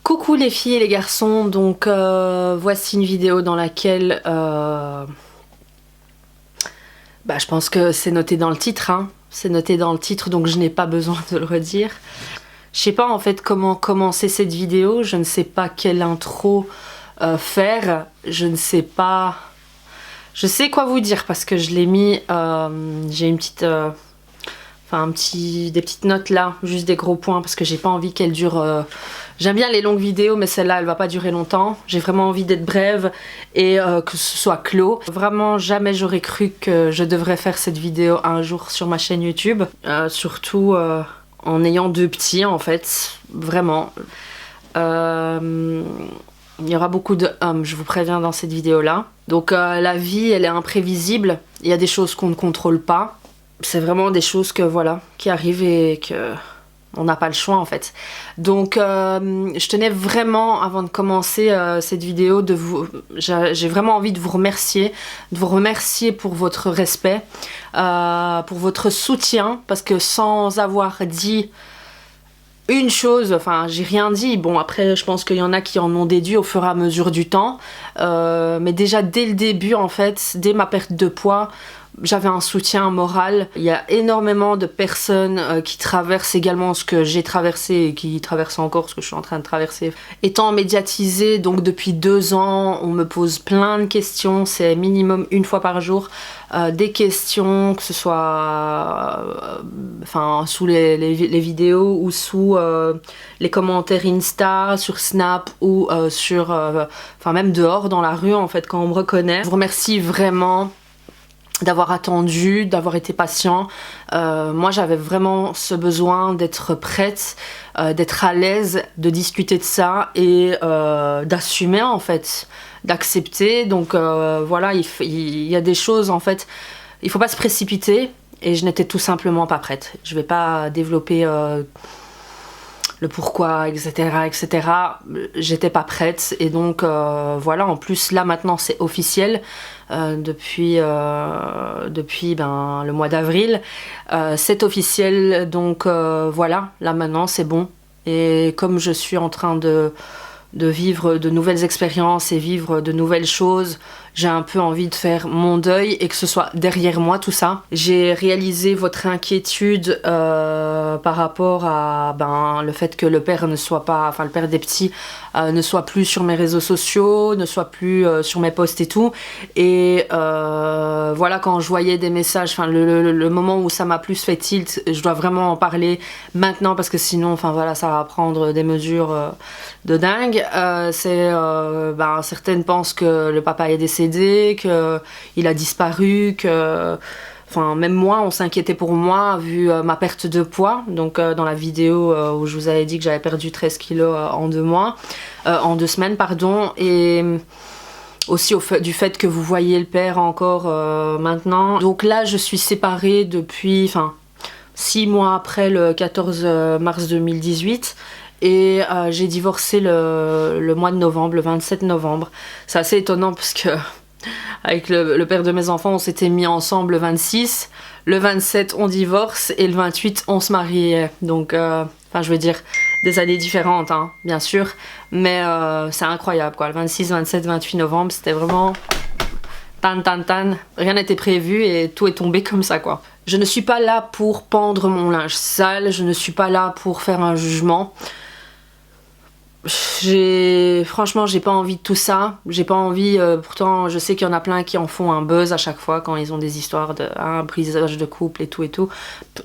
Coucou les filles et les garçons, donc voici une vidéo dans laquelle je pense que c'est noté dans le titre, hein. C'est noté dans le titre donc je n'ai pas besoin de le redire. Je sais pas en fait comment commencer cette vidéo, je ne sais pas quelle intro faire, je ne sais pas... Je sais quoi vous dire parce que je l'ai mis, j'ai une petite... des petites notes là, juste des gros points parce que j'ai pas envie qu'elle dure... J'aime bien les longues vidéos mais celle-là elle va pas durer longtemps. J'ai vraiment envie d'être brève et que ce soit clos. Vraiment jamais j'aurais cru que je devrais faire cette vidéo un jour sur ma chaîne YouTube. Surtout en ayant deux petits en fait, vraiment. Il y aura beaucoup de je vous préviens dans cette vidéo là. Donc la vie elle est imprévisible, il y a des choses qu'on ne contrôle pas. C'est vraiment des choses que voilà, qui arrivent et que on n'a pas le choix en fait. Donc je tenais vraiment avant de commencer cette vidéo de vous, j'ai vraiment envie de vous remercier pour votre respect, pour votre soutien parce que sans avoir dit une chose, enfin j'ai rien dit, bon après je pense qu'il y en a qui en ont déduit au fur et à mesure du temps, mais déjà dès le début en fait, dès ma perte de poids, j'avais un soutien moral. Il y a énormément de personnes qui traversent également ce que j'ai traversé et qui traversent encore ce que je suis en train de traverser. Étant médiatisée donc depuis 2 ans, on me pose plein de questions, c'est minimum une fois par jour. Des questions, que ce soit sous les vidéos ou sous les commentaires Insta, sur Snap ou même dehors dans la rue en fait quand on me reconnaît. Je vous remercie vraiment d'avoir attendu, d'avoir été patient. Moi j'avais vraiment ce besoin d'être prête, d'être à l'aise, de discuter de ça et d'assumer en fait, d'accepter. Donc voilà, il y a des choses en fait, il faut pas se précipiter et je n'étais tout simplement pas prête. Je vais pas développer le pourquoi, etc. J'étais pas prête et donc voilà, en plus là maintenant c'est officiel depuis le mois d'avril, c'est officiel donc voilà, là maintenant c'est bon et comme je suis en train de vivre de nouvelles expériences et vivre de nouvelles choses, j'ai un peu envie de faire mon deuil et que ce soit derrière moi tout ça. J'ai réalisé votre inquiétude par rapport à le fait que le père ne soit pas, le père des petits ne soit plus sur mes réseaux sociaux, ne soit plus sur mes posts et tout. Et voilà, quand je voyais des messages, le moment où ça m'a plus fait tilt, je dois vraiment en parler maintenant parce que sinon, ça va prendre des mesures de dingue. Certaines pensent que le papa est décédé, qu'il a disparu, que... même moi, on s'inquiétait pour moi vu ma perte de poids. Donc dans la vidéo où je vous avais dit que j'avais perdu 13 kilos en 2 mois, en 2 semaines, pardon. Et aussi du fait que vous voyez le père encore maintenant. Donc là, je suis séparée depuis 6 mois après le 14 mars 2018. Et j'ai divorcé le mois de novembre, le 27 novembre. C'est assez étonnant parce que avec le père de mes enfants, on s'était mis ensemble le 26. Le 27, on divorce et le 28, on se mariait. Donc, je veux dire, des années différentes, hein, bien sûr. Mais c'est incroyable, quoi. Le 26, 27, 28 novembre, c'était vraiment... Tan, tan, tan. Rien n'était prévu et tout est tombé comme ça, quoi. Je ne suis pas là pour pendre mon linge sale. Je ne suis pas là pour faire un jugement. Franchement j'ai pas envie de tout ça, j'ai pas envie, pourtant je sais qu'il y en a plein qui en font un buzz à chaque fois quand ils ont des histoires de brisage de couple et tout,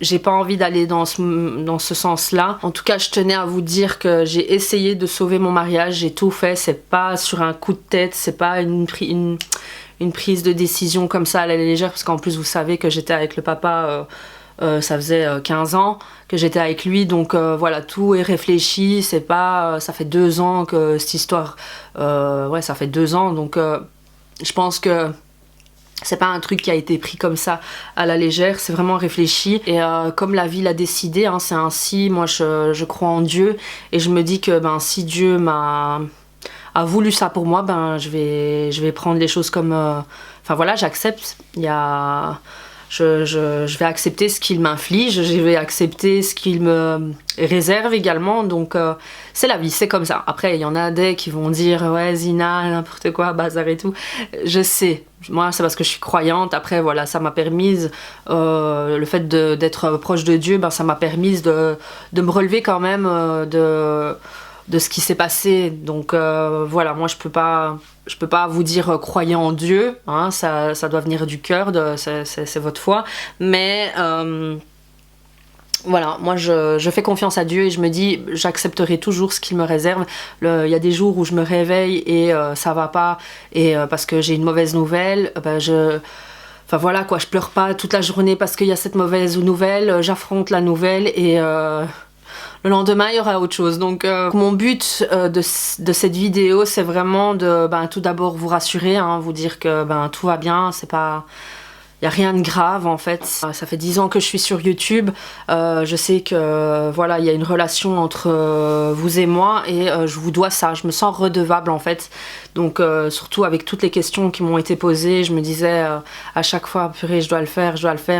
j'ai pas envie d'aller dans ce sens là. En tout cas je tenais à vous dire que j'ai essayé de sauver mon mariage, j'ai tout fait, c'est pas sur un coup de tête, c'est pas une prise de décision comme ça à la légère parce qu'en plus vous savez que j'étais avec le papa ça faisait 15 ans que j'étais avec lui, donc voilà, tout est réfléchi, c'est pas... ça fait 2 ans que cette histoire... ça fait 2 ans, donc je pense que c'est pas un truc qui a été pris comme ça à la légère, c'est vraiment réfléchi. Et comme la vie l'a décidé, hein, c'est ainsi, moi je crois en Dieu, et je me dis que si Dieu a voulu ça pour moi, je vais prendre les choses comme... j'accepte, il y a... je vais accepter ce qu'il m'inflige, je vais accepter ce qu'il me réserve également, donc c'est la vie, c'est comme ça. Après il y en a des qui vont dire ouais Zina, n'importe quoi, bazar et tout, je sais, moi c'est parce que je suis croyante, après voilà, ça m'a permis, le fait d'être proche de Dieu, ben, ça m'a permis de me relever quand même de ce qui s'est passé, donc voilà, moi je peux pas vous dire croyez en Dieu, hein, ça doit venir du cœur, c'est votre foi, mais voilà, moi je fais confiance à Dieu et je me dis j'accepterai toujours ce qu'il me réserve. Il y a des jours où je me réveille et ça va pas, et parce que j'ai une mauvaise nouvelle, enfin voilà quoi, je pleure pas toute la journée parce qu'il y a cette mauvaise nouvelle, j'affronte la nouvelle et le lendemain il y aura autre chose. Donc mon but de cette vidéo, c'est vraiment de tout d'abord vous rassurer, hein, vous dire que tout va bien, c'est pas... Il n'y a rien de grave en fait. Ça fait 10 ans que je suis sur YouTube. Je sais que voilà, il y a une relation entre vous et moi et je vous dois ça. Je me sens redevable en fait. Donc surtout avec toutes les questions qui m'ont été posées, je me disais à chaque fois purée, je dois le faire,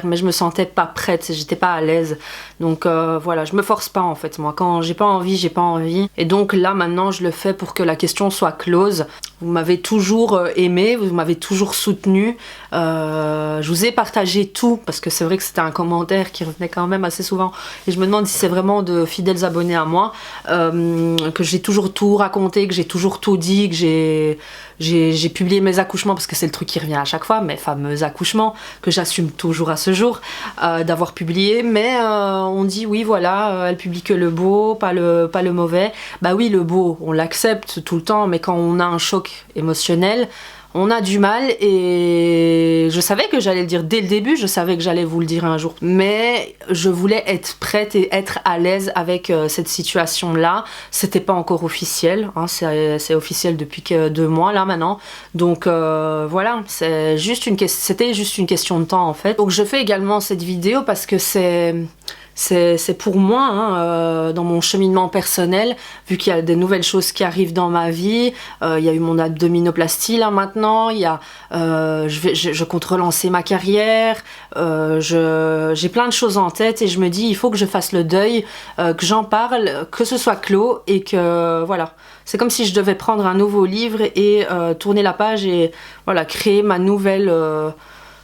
mais je me sentais pas prête, j'étais pas à l'aise. Donc voilà, je me force pas en fait moi. Quand j'ai pas envie, j'ai pas envie. Et donc là maintenant, je le fais pour que la question soit close. Vous m'avez toujours aimé, vous m'avez toujours soutenu. Je vous ai partagé tout, parce que c'est vrai que c'était un commentaire qui revenait quand même assez souvent. Et je me demande si c'est vraiment de fidèles abonnés à moi, que j'ai toujours tout raconté, que j'ai toujours tout dit, que j'ai publié mes accouchements, parce que c'est le truc qui revient à chaque fois, mes fameux accouchements, que j'assume toujours à ce jour, d'avoir publié. Mais on dit oui voilà, elle publie que le beau, pas le mauvais. Bah oui, le beau, on l'accepte tout le temps, mais quand on a un choc émotionnel, on a du mal, et je savais que j'allais le dire dès le début, je savais que j'allais vous le dire un jour, mais je voulais être prête et être à l'aise avec cette situation-là. C'était pas encore officiel, hein, c'est officiel depuis que 2 mois là maintenant, donc voilà, c'était juste une question de temps en fait. Donc je fais également cette vidéo parce que c'est pour moi, hein, dans mon cheminement personnel, vu qu'il y a des nouvelles choses qui arrivent dans ma vie. Il y a eu mon abdominoplastie là maintenant, je compte relancer ma carrière, j'ai plein de choses en tête et je me dis il faut que je fasse le deuil, que j'en parle, que ce soit clos, et que voilà. C'est comme si je devais prendre un nouveau livre et tourner la page et voilà, créer ma nouvelle...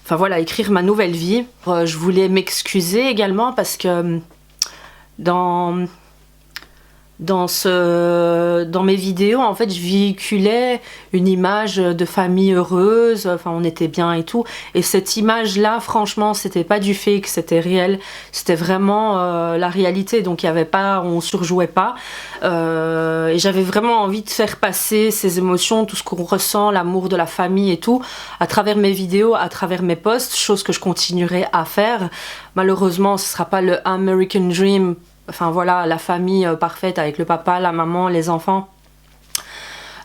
Enfin voilà, écrire ma nouvelle vie. Je voulais m'excuser également parce que dans mes vidéos, en fait, je véhiculais une image de famille heureuse, enfin on était bien et tout, et cette image-là, franchement, c'était pas du fake, c'était réel, c'était vraiment la réalité, donc il y avait pas, on surjouait pas, et j'avais vraiment envie de faire passer ces émotions, tout ce qu'on ressent, l'amour de la famille et tout, à travers mes vidéos, à travers mes posts, chose que je continuerai à faire. Malheureusement, ce sera pas le American Dream, enfin voilà, la famille parfaite avec le papa, la maman, les enfants,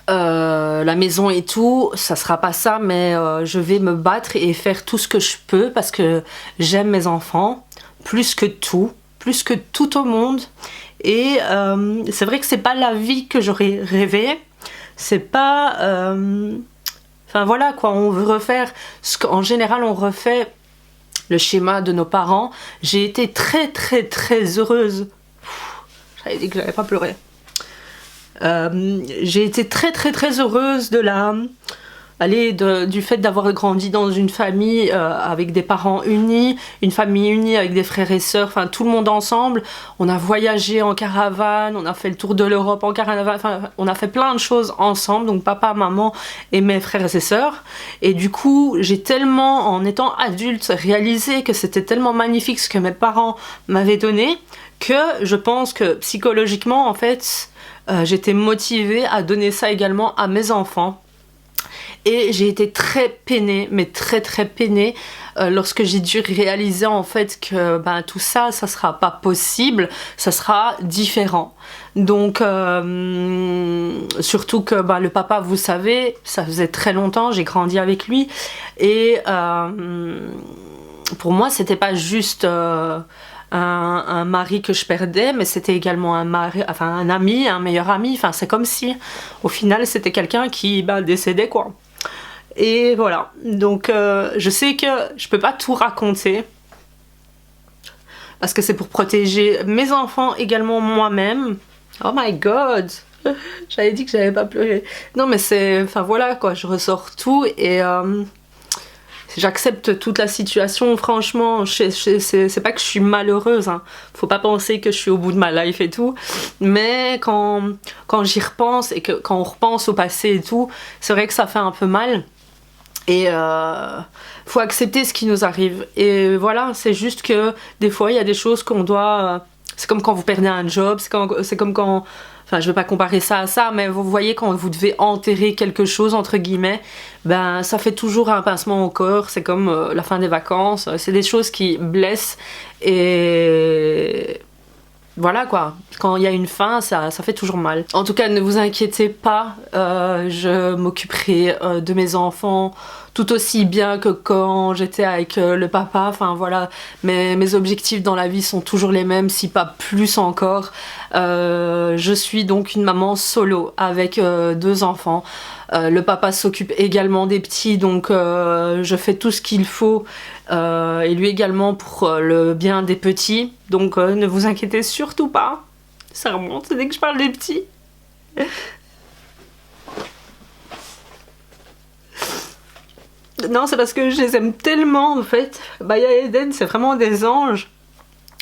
la maison et tout, ça sera pas ça, mais je vais me battre et faire tout ce que je peux parce que j'aime mes enfants plus que tout au monde. Et c'est vrai que c'est pas la vie que j'aurais rêvé, c'est pas... Enfin voilà quoi, on veut refaire ce qu'en général on refait, le schéma de nos parents. J'ai été très heureuse. J'avais dit que j'allais pas pleurer. J'ai été très heureuse du fait d'avoir grandi dans une famille avec des parents unis, une famille unie avec des frères et sœurs, enfin tout le monde ensemble. On a voyagé en caravane, on a fait le tour de l'Europe en caravane, enfin on a fait plein de choses ensemble, donc papa, maman et mes frères et sœurs. Et du coup, j'ai tellement, en étant adulte, réalisé que c'était tellement magnifique ce que mes parents m'avaient donné, que je pense que psychologiquement, en fait, j'étais motivée à donner ça également à mes enfants. Et j'ai été très peinée, mais très peinée, lorsque j'ai dû réaliser en fait que tout ça, ça sera pas possible, ça sera différent. Donc surtout que le papa, vous savez, ça faisait très longtemps, j'ai grandi avec lui, et pour moi c'était pas juste un mari que je perdais, mais c'était également un ami, un meilleur ami, enfin c'est comme si au final c'était quelqu'un qui décédait quoi. Et voilà, donc je sais que je peux pas tout raconter parce que c'est pour protéger mes enfants, également moi-même. Oh my god, j'avais dit que j'avais pas pleuré. Non mais c'est, enfin voilà quoi, je ressors tout et j'accepte toute la situation, franchement. C'est pas que je suis malheureuse, hein. Faut pas penser que je suis au bout de ma life et tout, mais quand j'y repense et que quand on repense au passé et tout, c'est vrai que ça fait un peu mal. Et faut accepter ce qui nous arrive. Et voilà, c'est juste que des fois il y a des choses qu'on doit. C'est comme quand vous perdez un job, c'est comme quand. Enfin, je veux pas comparer ça à ça, mais vous voyez quand vous devez enterrer quelque chose entre guillemets, ben ça fait toujours un pincement au corps. C'est comme la fin des vacances. C'est des choses qui blessent et voilà quoi, quand il y a une fin, ça fait toujours mal. En tout cas, ne vous inquiétez pas, je m'occuperai de mes enfants tout aussi bien que quand j'étais avec le papa. Enfin voilà, mes objectifs dans la vie sont toujours les mêmes, si pas plus encore. Je suis donc une maman solo avec 2 enfants. Le papa s'occupe également des petits, donc je fais tout ce qu'il faut, et lui également pour le bien des petits. Donc ne vous inquiétez surtout pas, ça remonte dès que je parle des petits. Non, c'est parce que je les aime tellement en fait. Baya et Eden, c'est vraiment des anges.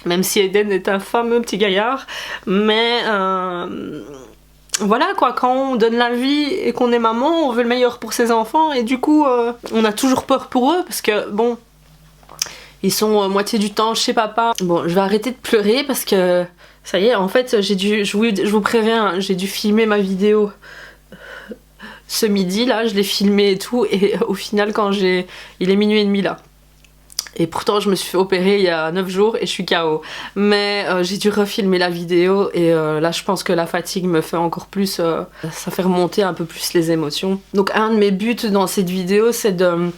Même si Eden est un fameux petit gaillard. Mais voilà quoi, quand on donne la vie et qu'on est maman, on veut le meilleur pour ses enfants. Et du coup, on a toujours peur pour eux parce que bon, ils sont moitié du temps chez papa. Bon, je vais arrêter de pleurer parce que ça y est, en fait, je vous préviens, j'ai dû filmer ma vidéo ce midi là, je l'ai filmé et tout, et au final il est minuit et demi là. Et pourtant je me suis fait opérer il y a 9 jours et je suis KO. Mais j'ai dû refilmer la vidéo et là je pense que la fatigue me fait encore plus, ça fait remonter un peu plus les émotions. Donc un de mes buts dans cette vidéo, c'est de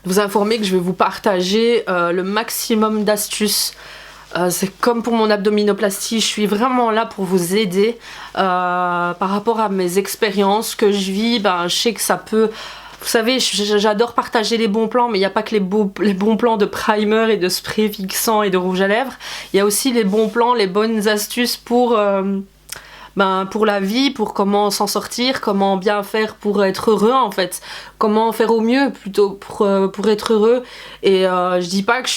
vous informer que je vais vous partager le maximum d'astuces. C'est comme pour mon abdominoplastie, je suis vraiment là pour vous aider par rapport à mes expériences que je vis. Ben, je sais que ça peut... Vous savez, j'adore partager les bons plans, mais il n'y a pas que les bons plans de primer et de spray fixant et de rouge à lèvres. Il y a aussi les bons plans, les bonnes astuces pour la vie, pour comment s'en sortir, comment bien faire pour être heureux en fait, comment faire au mieux plutôt pour être heureux. Et je dis pas que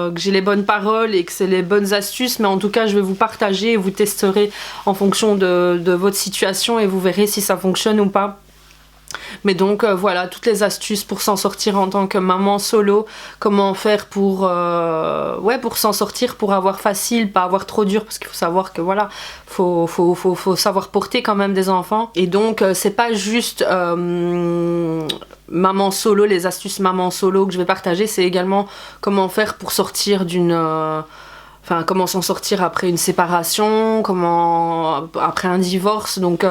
que j'ai les bonnes paroles et que c'est les bonnes astuces, mais en tout cas je vais vous partager et vous testerez en fonction de votre situation et vous verrez si ça fonctionne ou pas. Mais donc voilà, toutes les astuces pour s'en sortir en tant que maman solo, comment faire pour s'en sortir, pour avoir facile, pas avoir trop dur, parce qu'il faut savoir que voilà, faut savoir porter quand même des enfants. Et donc c'est pas juste maman solo, les astuces maman solo que je vais partager, c'est également comment faire pour sortir comment s'en sortir après une séparation, après un divorce. Donc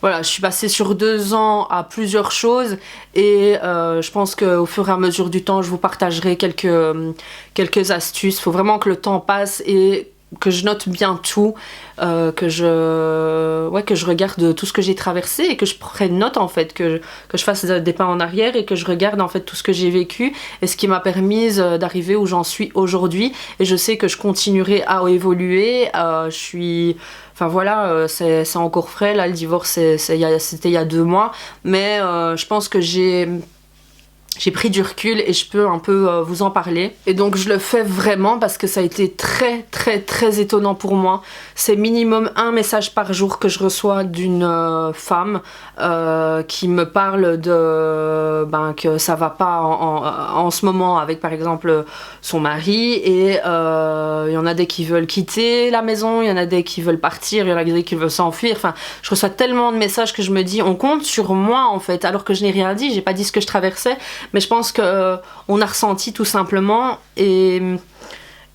voilà, je suis passée sur 2 ans à plusieurs choses et je pense qu'au fur et à mesure du temps, je vous partagerai quelques astuces. Il faut vraiment que le temps passe et que je note bien tout, que je regarde tout ce que j'ai traversé et que je prenne note en fait, que je fasse des pas en arrière et que je regarde en fait tout ce que j'ai vécu et ce qui m'a permis d'arriver où j'en suis aujourd'hui. Et je sais que je continuerai à évoluer. Enfin voilà, c'est encore frais là, le divorce c'était il y a 2 mois, mais je pense que j'ai pris du recul et je peux un peu vous en parler. Et donc je le fais vraiment parce que ça a été très très très étonnant pour moi. C'est minimum un message par jour que je reçois d'une femme qui me parle que ça va pas en ce moment avec par exemple son mari. Et il y en a des qui veulent quitter la maison, il y en a des qui veulent partir, il y en a des qui veulent s'enfuir. Enfin, je reçois tellement de messages que je me dis on compte sur moi en fait, alors que je n'ai rien dit, j'ai pas dit ce que je traversais. Mais je pense que on a ressenti tout simplement et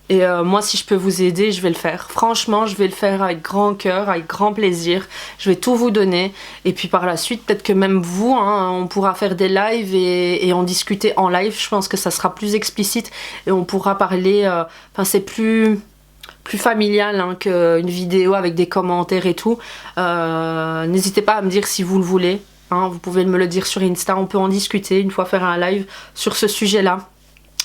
moi si je peux vous aider, je vais le faire. Franchement, je vais le faire avec grand cœur, avec grand plaisir. Je vais tout vous donner et puis par la suite, peut-être que même vous, hein, on pourra faire des lives et en discuter en live. Je pense que ça sera plus explicite et on pourra parler, c'est plus familial hein, qu'une vidéo avec des commentaires et tout. N'hésitez pas à me dire si vous le voulez. hein, vous pouvez me le dire sur Insta, on peut en discuter, une fois faire un live sur ce sujet-là.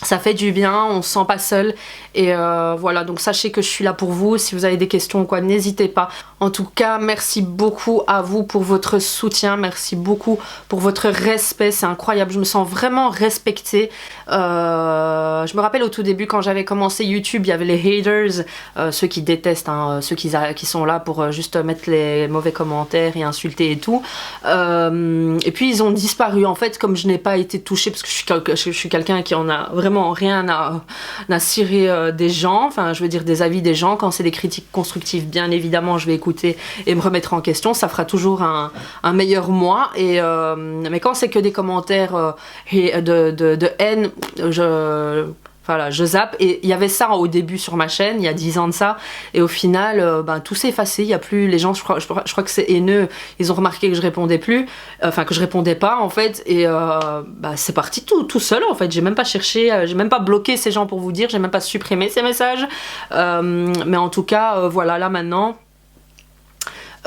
Ça fait du bien, on se sent pas seul et voilà, donc sachez que je suis là pour vous. Si vous avez des questions ou quoi, n'hésitez pas. En tout cas, merci beaucoup à vous pour votre soutien, merci beaucoup pour votre respect, c'est incroyable, je me sens vraiment respectée. Je me rappelle au tout début quand j'avais commencé YouTube, il y avait les haters, ceux qui détestent, hein, ceux qui sont là pour juste mettre les mauvais commentaires et insulter et tout. Et puis ils ont disparu en fait, comme je n'ai pas été touchée, parce que je suis quelqu'un qui en a vraiment rien à cirer des gens, enfin je veux dire des avis des gens. Quand c'est des critiques constructives, bien évidemment je vais écouter et me remettre en question, ça fera toujours un meilleur moi. Et mais quand c'est que des commentaires de haine, voilà, je zappe. Et il y avait ça au début sur ma chaîne, il y a 10 ans de ça, et au final tout s'est effacé. Il y a plus, les gens, je crois que c'est haineux, ils ont remarqué que je répondais plus, enfin que je répondais pas en fait, et c'est parti tout seul en fait. J'ai même pas cherché, j'ai même pas bloqué ces gens pour vous dire, j'ai même pas supprimé ces messages, mais en tout cas voilà, là maintenant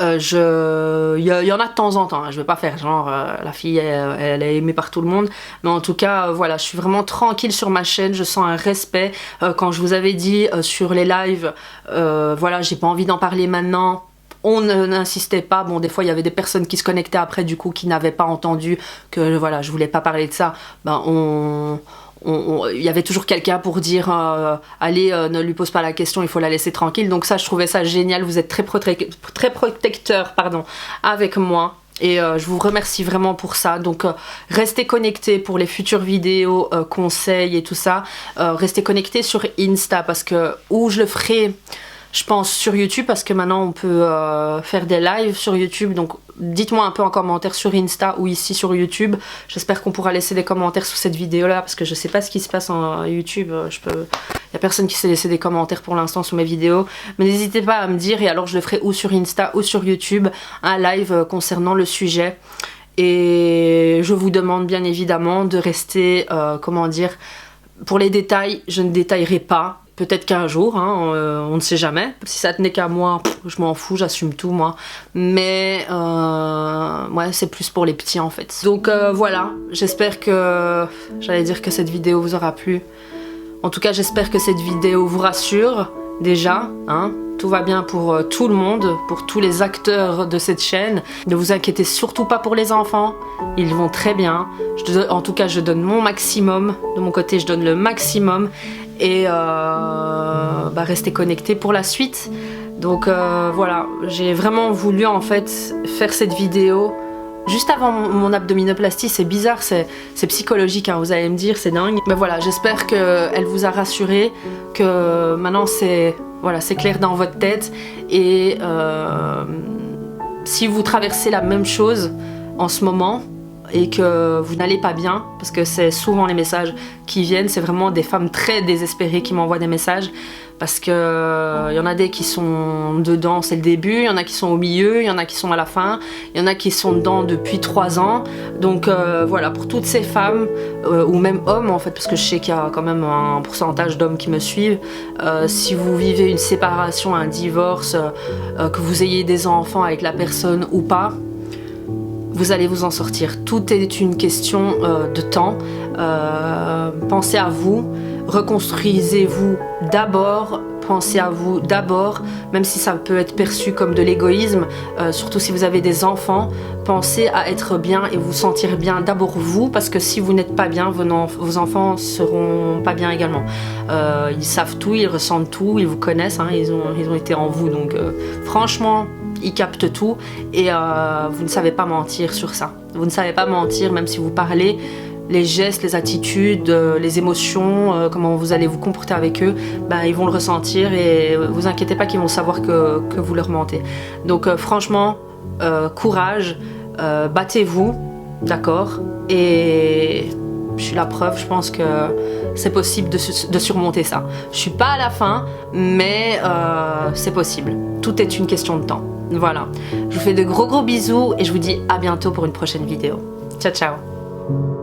il y en a de temps en temps, hein. Je vais pas faire genre la fille elle est aimée par tout le monde, mais en tout cas voilà, je suis vraiment tranquille sur ma chaîne, je sens un respect. Quand je vous avais dit sur les lives, voilà, j'ai pas envie d'en parler maintenant, on n'insistait pas. Bon, des fois il y avait des personnes qui se connectaient après du coup qui n'avaient pas entendu que voilà, je voulais pas parler de ça, il y avait toujours quelqu'un pour dire allez, ne lui pose pas la question, il faut la laisser tranquille. Donc ça, je trouvais ça génial, vous êtes très protecteur avec moi, et je vous remercie vraiment pour ça. Donc restez connectés pour les futures vidéos, conseils et tout ça. Restez connectés sur Insta, parce que où je le ferai, je pense sur YouTube, parce que maintenant on peut faire des lives sur YouTube. Donc dites-moi un peu en commentaire sur Insta ou ici sur YouTube. J'espère qu'on pourra laisser des commentaires sous cette vidéo là, parce que je sais pas ce qui se passe en YouTube. Il y a personne qui sait laisser des commentaires pour l'instant sous mes vidéos, mais n'hésitez pas à me dire, et alors je le ferai ou sur Insta ou sur YouTube, un live concernant le sujet. Et je vous demande bien évidemment de rester, comment dire, pour les détails, je ne détaillerai pas. Peut-être qu'un jour, hein, on ne sait jamais. Si ça tenait qu'à moi, je m'en fous, j'assume tout moi. Mais ouais, c'est plus pour les petits en fait. Donc voilà, j'espère que... J'allais dire que cette vidéo vous aura plu. En tout cas, j'espère que cette vidéo vous rassure déjà, hein. Tout va bien pour tout le monde, pour tous les acteurs de cette chaîne. Ne vous inquiétez surtout pas pour les enfants, ils vont très bien. En tout cas, je donne mon maximum. De mon côté, je donne le maximum. Et restez connectés pour la suite. Donc voilà, j'ai vraiment voulu en fait faire cette vidéo juste avant mon abdominoplastie. C'est bizarre, c'est psychologique, hein, vous allez me dire, c'est dingue. Mais voilà, j'espère qu'elle vous a rassuré, que maintenant c'est clair dans votre tête. Et si vous traversez la même chose en ce moment, et que vous n'allez pas bien, parce que c'est souvent les messages qui viennent, c'est vraiment des femmes très désespérées qui m'envoient des messages, parce que y en a des qui sont dedans, c'est le début, il y en a qui sont au milieu, il y en a qui sont à la fin, il y en a qui sont dedans depuis 3 ans. Donc voilà, pour toutes ces femmes, ou même hommes en fait, parce que je sais qu'il y a quand même un pourcentage d'hommes qui me suivent, si vous vivez une séparation, un divorce, que vous ayez des enfants avec la personne ou pas, vous allez vous en sortir. Tout est une question de temps. Pensez à vous, reconstruisez-vous d'abord, pensez à vous d'abord, même si ça peut être perçu comme de l'égoïsme, surtout si vous avez des enfants, pensez à être bien et vous sentir bien d'abord vous, parce que si vous n'êtes pas bien, vos enfants seront pas bien également. Ils savent tout, ils ressentent tout, ils vous connaissent, hein, ils ont été en vous, donc franchement, ils captent tout, et vous ne savez pas mentir sur ça. Vous ne savez pas mentir, même si vous parlez, les gestes, les attitudes, les émotions, comment vous allez vous comporter avec eux, ils vont le ressentir, et vous inquiétez pas qu'ils vont savoir que vous leur mentez. Donc franchement, courage, battez-vous, d'accord, et je suis la preuve, je pense que c'est possible de surmonter ça. Je suis pas à la fin, mais c'est possible. Tout est une question de temps. Voilà, je vous fais de gros bisous et je vous dis à bientôt pour une prochaine vidéo. Ciao ciao.